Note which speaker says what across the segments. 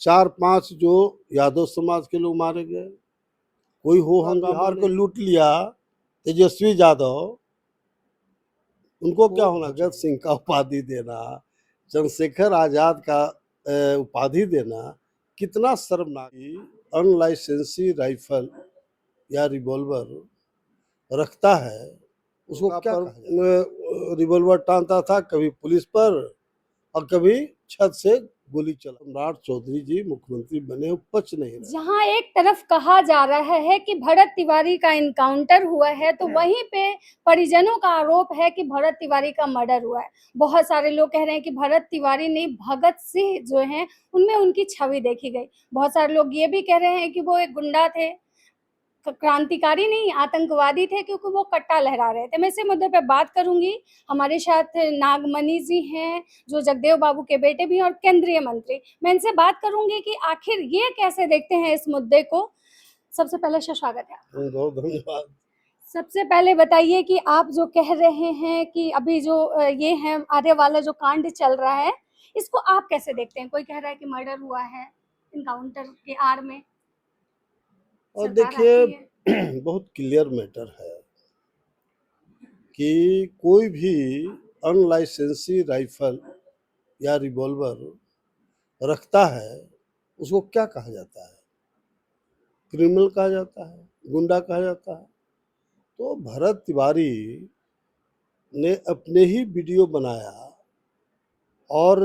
Speaker 1: 4-5 जो यादव समाज के लोग मारे गए, कोई हो हंगामा, बिहार को लूट लिया तेजस्वी यादव, उनको क्या होना, भगत सिंह का उपाधि देना, चंद्रशेखर आजाद का उपाधि देना कितना शर्मनाक। अनलाइसेंसी राइफल या रिवॉल्वर रखता है, उसको क्या रिवॉल्वर टांगता था, कभी पुलिस पर और कभी छत से गोली चला। सम्राट चौधरी जी मुख्यमंत्री बने, पच नहीं रहे।
Speaker 2: जहां एक तरफ कहा जा रहा है कि भरत तिवारी का इनकाउंटर हुआ है, तो वहीं पे परिजनों का आरोप है कि भरत तिवारी का मर्डर हुआ है। बहुत सारे लोग कह रहे हैं कि भरत तिवारी नहीं, भगत सिंह जो हैं उनमें उनकी छवि देखी गई। बहुत सारे लोग ये भी कह रहे हैं कि वो एक गुंडा थे, क्रांतिकारी नहीं, आतंकवादी थे, क्योंकि वो कट्टा लहरा रहे थे। मैं इसी मुद्दे पे बात करूंगी। हमारे साथ नागमणि जी हैं, जो जगदेव बाबू के बेटे भी हैं और केंद्रीय मंत्री। मैं इनसे बात करूंगी कि आखिर ये कैसे देखते हैं इस मुद्दे को। सबसे पहले स्वागत है।
Speaker 1: बहुत धन्यवाद।
Speaker 2: सबसे पहले बताइए कि आप जो कह रहे हैं कि अभी जो ये है आधे वाला जो कांड चल रहा है, इसको आप कैसे देखते हैं? कोई कह रहा है कि मर्डर हुआ है इनकाउंटर के आड़ में।
Speaker 1: और देखिए बहुत क्लियर मैटर है कि कोई भी अनलाइसेंसी राइफल या रिवॉल्वर रखता है, उसको क्या कहा जाता है? क्रिमिनल कहा जाता है, गुंडा कहा जाता है। तो भरत तिवारी ने अपने ही वीडियो बनाया और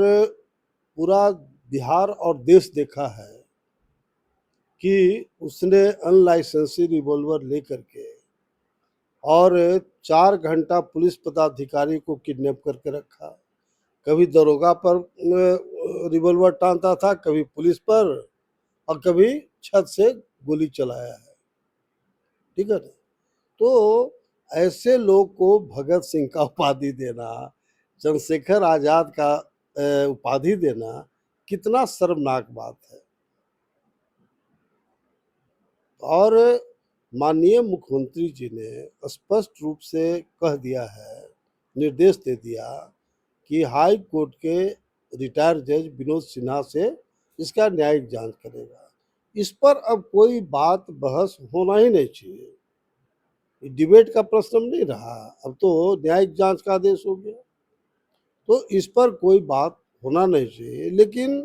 Speaker 1: पूरा बिहार और देश देखा है कि उसने अनलाइसेंसी रिवॉल्वर लेकर के और 4 घंटा पुलिस पदाधिकारी को किडनैप करके रखा। कभी दरोगा पर रिवॉल्वर टांगता था, कभी पुलिस पर और कभी छत से गोली चलाया है। ठीक है ना? तो ऐसे लोग को भगत सिंह का उपाधि देना, चंद्रशेखर आजाद का उपाधि देना कितना शर्मनाक बात है। और माननीय मुख्यमंत्री जी ने स्पष्ट रूप से कह दिया है, निर्देश दे दिया कि हाई कोर्ट के रिटायर्ड जज विनोद सिन्हा से इसका न्यायिक जांच करेगा। इस पर अब कोई बात बहस होना ही नहीं चाहिए। डिबेट का प्रश्न नहीं रहा, अब तो न्यायिक जांच का आदेश हो गया, तो इस पर कोई बात होना नहीं चाहिए। लेकिन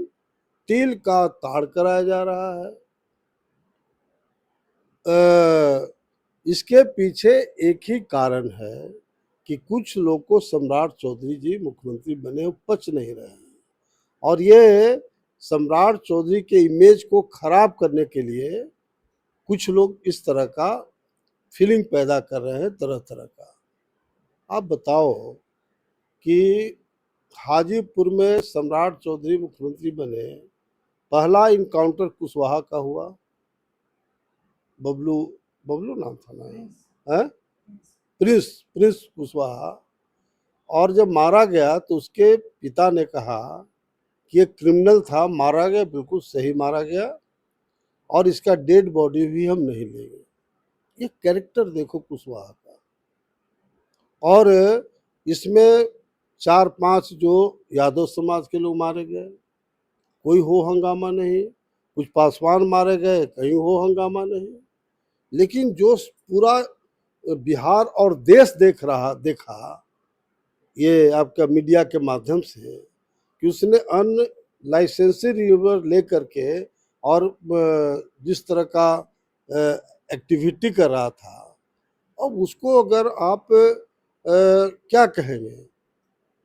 Speaker 1: तिल का ताड़ कराया जा रहा है। इसके पीछे एक ही कारण है कि कुछ लोग को सम्राट चौधरी जी मुख्यमंत्री बने, पच नहीं रहे हैं और ये सम्राट चौधरी के इमेज को खराब करने के लिए कुछ लोग इस तरह का फीलिंग पैदा कर रहे हैं, तरह तरह का। आप बताओ कि हाजीपुर में सम्राट चौधरी मुख्यमंत्री बने, पहला इनकाउंटर कुशवाहा का हुआ। बबलू बबलू नाम था ना, है प्रिंस कुशवाहा। और जब मारा गया तो उसके पिता ने कहा कि ये क्रिमिनल था, मारा गया, बिल्कुल सही मारा गया और इसका डेड बॉडी भी हम नहीं लेंगे। ये कैरेक्टर देखो कुशवाहा का। और इसमें 4-5 जो यादव समाज के लोग मारे गए, कोई हो हंगामा नहीं। कुछ पासवान मारे गए, कहीं हो हंगामा नहीं। लेकिन जो पूरा बिहार और देश देखा ये आपका मीडिया के माध्यम से कि उसने अनलाइसेंसी रिवॉल्वर लेकर के और जिस तरह का एक्टिविटी कर रहा था, अब उसको अगर आप क्या कहेंगे?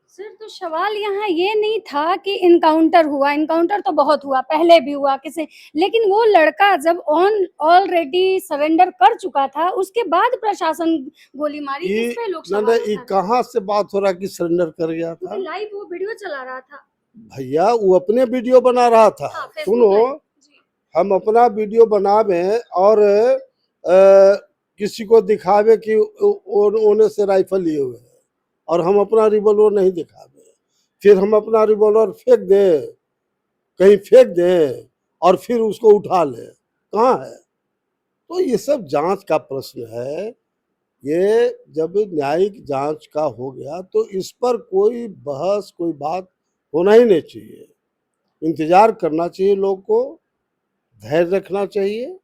Speaker 2: सर, तो सवाल यहाँ ये नहीं था कि इनकाउंटर हुआ, इनकाउंटर तो बहुत हुआ, पहले भी हुआ किसी, लेकिन वो लड़का जब ऑलरेडी सरेंडर कर चुका था, उसके बाद प्रशासन गोली मारी। इस पे लोग सवाल उठा रहे हैं।
Speaker 1: कहाँ से बात हो रहा कि सरेंडर कर गया था?
Speaker 2: लाइव वो वीडियो चला रहा था
Speaker 1: भैया, वो अपने वीडियो बना रहा था।
Speaker 2: हाँ,
Speaker 1: सुनो, हम अपना वीडियो बनावे और किसी को दिखावे कि ओने से राइफल लिए हुए हैं और हम अपना रिवॉल्वर नहीं दिखावे, फिर हम अपना रिवॉल्वर फेंक दें, कहीं फेंक दें और फिर उसको उठा लें, कहाँ है? तो ये सब जांच का प्रश्न है। ये जब न्यायिक जांच का हो गया तो इस पर कोई बहस, कोई बात होना ही नहीं चाहिए। इंतजार करना चाहिए, लोग को धैर्य रखना चाहिए।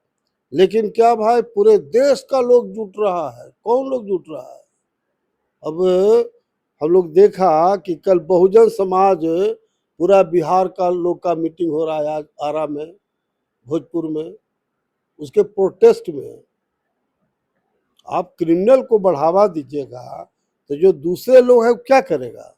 Speaker 1: लेकिन क्या भाई, पूरे देश का लोग जुट रहा है। कौन लोग जुट रहा है? अब हम लोग देखा कि कल बहुजन समाज, पूरा बिहार का लोग का मीटिंग हो रहा है आज आरा में, भोजपुर में, उसके प्रोटेस्ट में। आप क्रिमिनल को बढ़ावा दीजिएगा तो जो दूसरे लोग हैं वो क्या करेगा?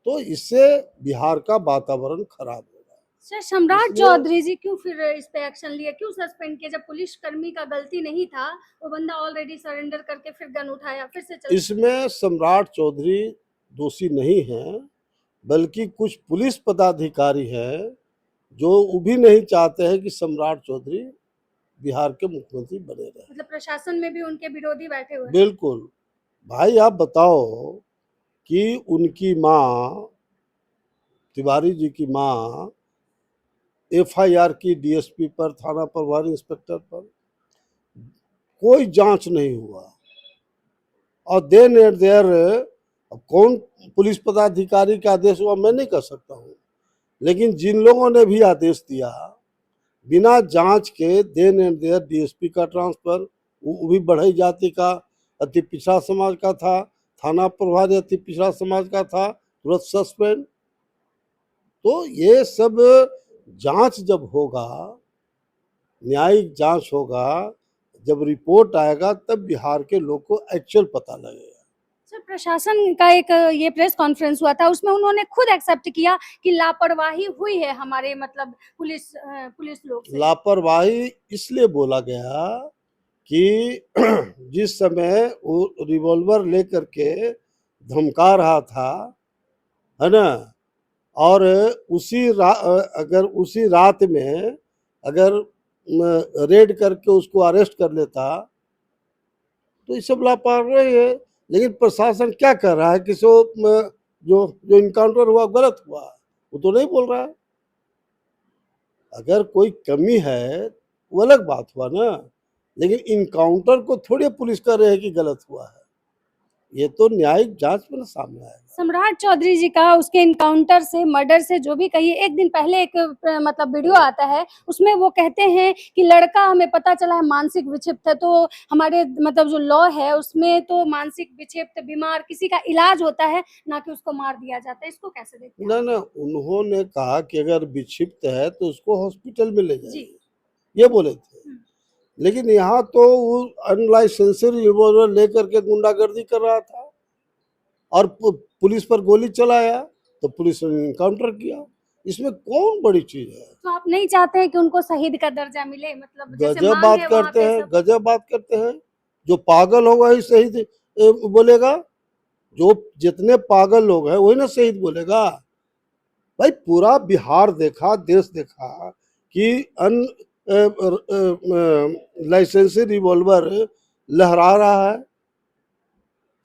Speaker 1: तो इससे बिहार का वातावरण खराब होगा।
Speaker 2: सर, सम्राट
Speaker 1: इसलिए
Speaker 2: चौधरी जी क्यों फिर इस पे एक्शन लिए, क्यों सस्पेंड किया? जब पुलिस कर्मी का गलती नहीं था, वो बंदा ऑलरेडी सरेंडर करके फिर गन उठाया, फिर से चल।
Speaker 1: इसमें सम्राट चौधरी दोषी नहीं है, बल्कि कुछ पुलिस पदाधिकारी हैं जो वो भी नहीं चाहते हैं कि सम्राट चौधरी बिहार के मुख्यमंत्री बने रहे।
Speaker 2: मतलब प्रशासन में भी उनके विरोधी बैठे हुए हैं।
Speaker 1: बिल्कुल। भाई आप बताओ कि उनकी माँ, तिवारी जी की माँ, एफआईआर की डीएसपी पर, थाना प्रभारी इंस्पेक्टर पर, कोई जांच नहीं हुआ। और देन एट देयर, अब कौन पुलिस पदाधिकारी का आदेश हुआ मैं नहीं कह सकता हूँ, लेकिन जिन लोगों ने भी आदेश दिया बिना जांच के, देन एंड देयर डीएसपी का ट्रांसफर, वो भी बढ़ई जाति का, अति पिछड़ा समाज का था, थाना प्रभारी अति पिछड़ा समाज का था, तुरंत सस्पेंड। तो ये सब जांच जब होगा, न्यायिक जांच होगा, जब रिपोर्ट आएगा, तब बिहार के लोग को एक्चुअल पता लगेगा।
Speaker 2: सर, प्रशासन का एक ये प्रेस कॉन्फ्रेंस हुआ था, उसमें उन्होंने खुद एक्सेप्ट किया कि लापरवाही हुई है हमारे मतलब पुलिस लोग से।
Speaker 1: लापरवाही इसलिए बोला गया कि जिस समय वो रिवॉल्वर लेकर के धमका रहा था, है ना, और अगर उसी रात में अगर रेड करके उसको अरेस्ट कर लेता तो ये सब लापरवाही है। लेकिन प्रशासन क्या कर रहा है कि जो जो इनकाउंटर हुआ गलत हुआ, वो तो नहीं बोल रहा है। अगर कोई कमी है वो अलग बात हुआ ना, लेकिन इनकाउंटर को थोड़ी पुलिस कर रहे हैं कि गलत हुआ है। ये तो न्यायिक जांच में सामने आएगा।
Speaker 2: सम्राट चौधरी जी का उसके इनकाउंटर से, मर्डर से जो भी कहिए, एक दिन पहले एक मतलब वीडियो आता है, उसमें वो कहते हैं कि लड़का हमें पता चला है मानसिक विक्षिप्त है। तो हमारे मतलब जो लॉ है उसमें तो मानसिक विक्षिप्त बीमार किसी का इलाज होता है, ना कि उसको मार दिया जाता है। इसको कैसे देखते हैं?
Speaker 1: ना ना, उन्होंने कहा कि अगर विक्षिप्त है तो उसको हॉस्पिटल में ले
Speaker 2: जी।
Speaker 1: जाइए, ये बोले थे। लेकिन यहाँ तो वो अनलाइसेंसड रिवॉल्वर लेकर के गुंडागर्दी कर रहा था और पुलिस पर गोली चलाया, तो पुलिस ने इनकाउंटर किया। इसमें कौन बड़ी चीज है?
Speaker 2: तो आप नहीं चाहते हैं कि उनको शहीद का दर्जा मिले? मतलब जैसे
Speaker 1: गजब
Speaker 2: मांग
Speaker 1: बात
Speaker 2: है वहाँ
Speaker 1: करते
Speaker 2: पे
Speaker 1: हैं,
Speaker 2: सब।
Speaker 1: गजब बात करते हैं। जो पागल होगा ही शहीद बोलेगा। जो जितने पागल लोग हैं वही ना शहीद बोलेगा। भाई पूरा बिहार देखा, देश देखा कि अन लाइसेंसी रिवॉल्वर लहरा रहा है।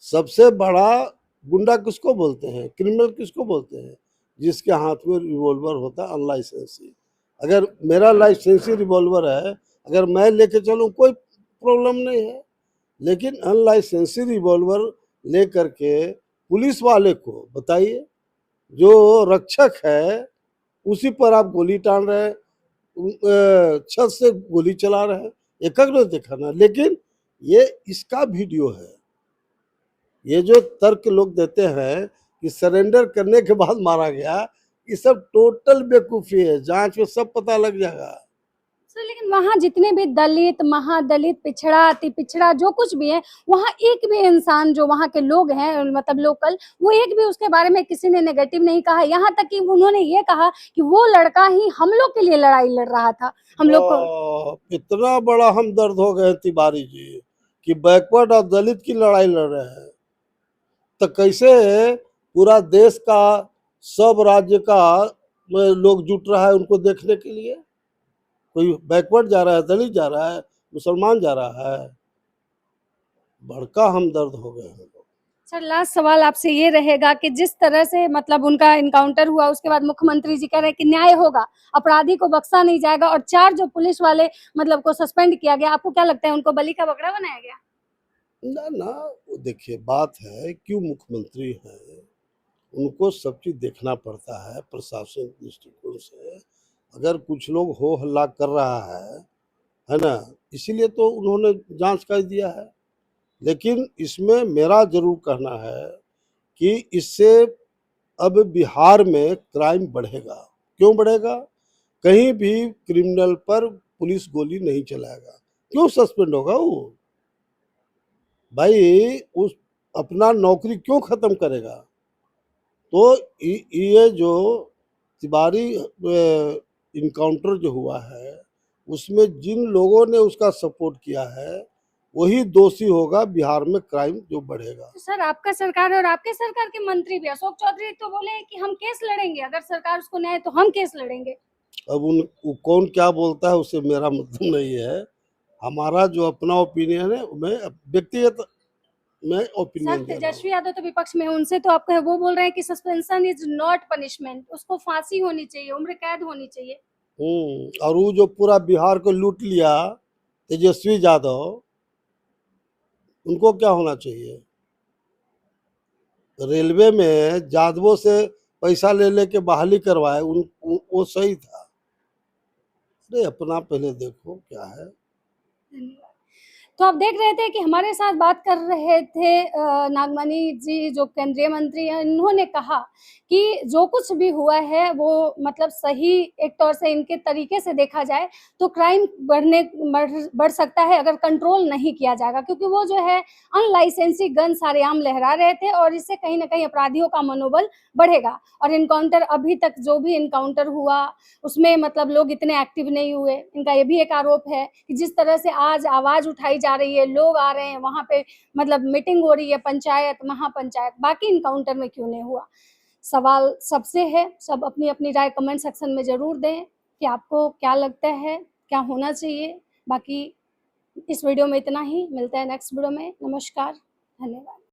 Speaker 1: सबसे बड़ा गुंडा किसको बोलते हैं, क्रिमिनल किसको बोलते हैं? जिसके हाथ में रिवॉल्वर होता है अनलाइसेंसी। अगर मेरा लाइसेंसी रिवॉल्वर है, अगर मैं लेके चलूं कोई प्रॉब्लम नहीं है, लेकिन अनलाइसेंसी रिवॉल्वर लेकर के पुलिस वाले को बताइए, जो रक्षक है उसी पर आप गोली टान रहे हैं, छत से गोली चला रहे हैं। एक ने देखा ना, लेकिन ये इसका वीडियो है। ये जो तर्क लोग देते हैं कि सरेंडर करने के बाद मारा गया, ये सब टोटल बेवकूफी है। जांच में सब पता लग जाएगा।
Speaker 2: सर, लेकिन वहाँ जितने भी दलित, महादलित, पिछड़ा, अति पिछड़ा जो कुछ भी है, वहाँ एक भी इंसान जो वहाँ के लोग हैं मतलब लोकल, वो एक भी उसके बारे में किसी ने नेगेटिव नहीं कहा। यहाँ तक कि उन्होंने ये कहा कि वो लड़का ही हम लोग के लिए लड़ाई लड़ रहा था, हम लोग को।
Speaker 1: इतना बड़ा हम दर्द हो गए तिवारी जी कि बैकवर्ड और दलित की लड़ाई लड़ रहे हैं। तो कैसे पूरा देश का, सब राज्य का लोग जुट रहा है उनको देखने के लिए? कोई बैकवर्ड जा रहा है, दलित जा रहा है, मुसलमान जा रहा है? बड़का हमदर्द हो गए हैं।
Speaker 2: सर, लास्ट सवाल आपसे ये रहेगा कि जिस तरह से मतलब उनका इनकाउंटर हुआ, उसके बाद मुख्यमंत्री जी कह रहे हैं कि न्याय होगा, अपराधी को बख्शा नहीं जाएगा, और 4 जो पुलिस वाले मतलब को सस्पेंड किया गया, आपको क्या लगता है उनको बलि का बकरा बनाया गया?
Speaker 1: ना ना, देखिए बात है, क्यों मुख्यमंत्री है, उनको सब चीज़ देखना पड़ता है प्रशासन के दृष्टिकोण से। अगर कुछ लोग हो हल्ला कर रहा है ना? इसीलिए तो उन्होंने जाँच कर दिया है। लेकिन इसमें मेरा ज़रूर कहना है कि इससे अब बिहार में क्राइम बढ़ेगा। क्यों बढ़ेगा? कहीं भी क्रिमिनल पर पुलिस गोली नहीं चलाएगा। क्यों सस्पेंड होगा वो? भाई उस अपना नौकरी क्यों खत्म करेगा? तो ये जो तिवारी इनकाउंटर जो हुआ है, उसमें जिन लोगों ने उसका सपोर्ट किया है, वही दोषी होगा। बिहार में क्राइम जो बढ़ेगा।
Speaker 2: तो सर आपका सरकार और आपके सरकार के मंत्री भी अशोक चौधरी तो बोले हैं कि हम केस लड़ेंगे, अगर सरकार उसको न्याय तो हम केस लड़ेंगे।
Speaker 1: अब वो कौन क्या बोलता है उससे मेरा मतलब नहीं है। हमारा जो अपना ओपिनियन है, मैं व्यक्तिगत मैं
Speaker 2: सर
Speaker 1: ओपिनियन दे रहा हूँ।
Speaker 2: तेजस्वी यादव तो विपक्ष में है, उनसे तो आपका वो बोल रहे हैं कि सस्पेंशन इज नॉट पनिशमेंट, उसको फांसी होनी चाहिए, उम्र कैद होनी चाहिए।
Speaker 1: और वो जो पूरा बिहार को लूट लिया तेजस्वी यादव, उनको क्या होना चाहिए? रेलवे में यादवों से पैसा ले लेके बहाली करवाए, वो सही था? अरे अपना पहले देखो क्या है।
Speaker 2: धन्यवाद। तो आप देख रहे थे कि हमारे साथ बात कर रहे थे नागमणि जी जो केंद्रीय मंत्री हैं। इन्होंने कहा कि जो कुछ भी हुआ है वो मतलब सही एक तौर से इनके तरीके से देखा जाए तो क्राइम बढ़ सकता है अगर कंट्रोल नहीं किया जाएगा, क्योंकि वो जो है अनलाइसेंसी गन सारेआम लहरा रहे थे और इससे कहीं ना कहीं अपराधियों का मनोबल बढ़ेगा। और इनकाउंटर अभी तक जो भी इनकाउंटर हुआ उसमें मतलब लोग इतने एक्टिव नहीं हुए। इनका ये भी एक आरोप है कि जिस तरह से आज आवाज उठाई जा रही है, लोग आ रहे हैं वहां पे, मतलब मीटिंग हो रही है, पंचायत महापंचायत, बाकी इनकाउंटर में क्यों नहीं हुआ? सवाल सबसे है। सब अपनी अपनी राय कमेंट सेक्शन में जरूर दें कि आपको क्या लगता है, क्या होना चाहिए। बाकी इस वीडियो में इतना ही, मिलते हैं नेक्स्ट वीडियो में। नमस्कार, धन्यवाद।